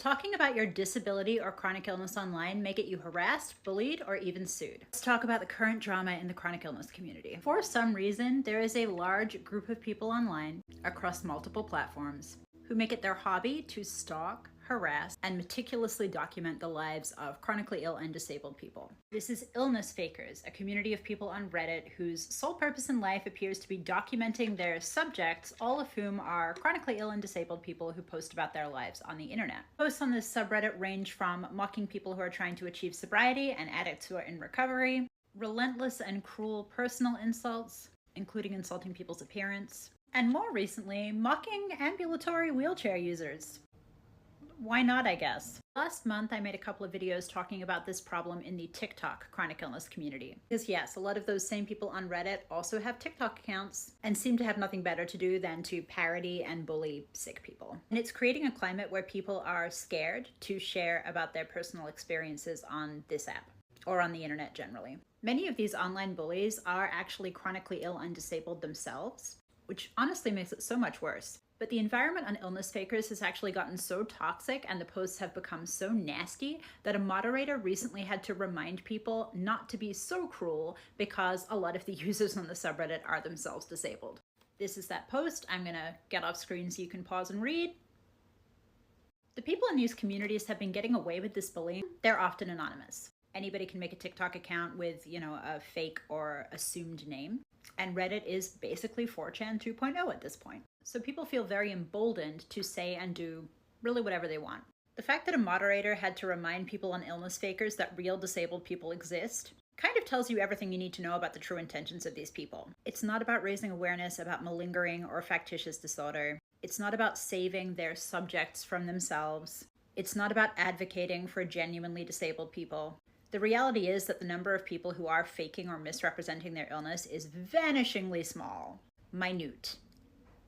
Talking about your disability or chronic illness online may get you harassed, bullied, or even sued. Let's talk about the current drama in the chronic illness community. For some reason, there is a large group of people online across multiple platforms who make it their hobby to stalk, harass, and meticulously document the lives of chronically ill and disabled people. This is Illness Fakers, a community of people on Reddit whose sole purpose in life appears to be documenting their subjects, all of whom are chronically ill and disabled people who post about their lives on the internet. Posts on this subreddit range from mocking people who are trying to achieve sobriety and addicts who are in recovery, relentless and cruel personal insults, including insulting people's appearance, and more recently, mocking ambulatory wheelchair users. Why not, I guess? Last month, I made a couple of videos talking about this problem in the TikTok chronic illness community. Because yes, a lot of those same people on Reddit also have TikTok accounts and seem to have nothing better to do than to parody and bully sick people. And it's creating a climate where people are scared to share about their personal experiences on this app or on the internet generally. Many of these online bullies are actually chronically ill and disabled themselves, which honestly makes it so much worse. But the environment on Illness Fakers has actually gotten so toxic and the posts have become so nasty that a moderator recently had to remind people not to be so cruel because a lot of the users on the subreddit are themselves disabled. This is that post. I'm gonna get off screen so you can pause and read. The people in these communities have been getting away with this bullying. They're often anonymous. Anybody can make a TikTok account with, a fake or assumed name. And Reddit is basically 4chan 2.0 at this point. So people feel very emboldened to say and do really whatever they want. The fact that a moderator had to remind people on Illness Fakers that real disabled people exist kind of tells you everything you need to know about the true intentions of these people. It's not about raising awareness about malingering or factitious disorder. It's not about saving their subjects from themselves. It's not about advocating for genuinely disabled people. The reality is that the number of people who are faking or misrepresenting their illness is vanishingly small, minute,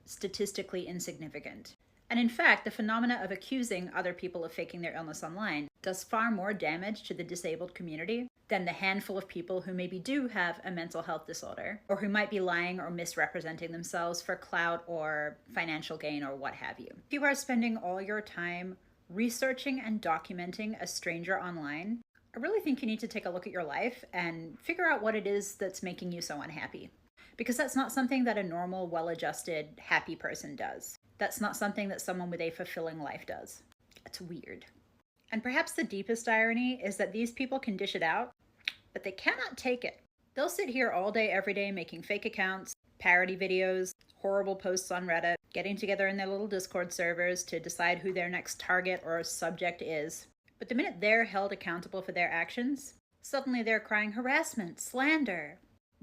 statistically insignificant. And in fact, the phenomena of accusing other people of faking their illness online does far more damage to the disabled community than the handful of people who maybe do have a mental health disorder, or who might be lying or misrepresenting themselves for clout or financial gain or what have you. If you are spending all your time researching and documenting a stranger online, I really think you need to take a look at your life and figure out what it is that's making you so unhappy. Because that's not something that a normal, well-adjusted, happy person does. That's not something that someone with a fulfilling life does. It's weird. And perhaps the deepest irony is that these people can dish it out, but they cannot take it. They'll sit here all day, every day, making fake accounts, parody videos, horrible posts on Reddit, getting together in their little Discord servers to decide who their next target or subject is. But the minute they're held accountable for their actions, suddenly they're crying harassment, slander,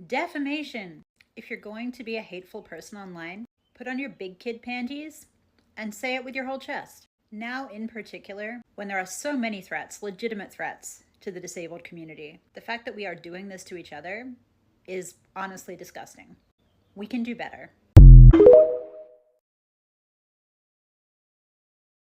defamation. If you're going to be a hateful person online, put on your big kid panties and say it with your whole chest. Now in particular, when there are so many threats, legitimate threats to the disabled community, the fact that we are doing this to each other is honestly disgusting. We can do better.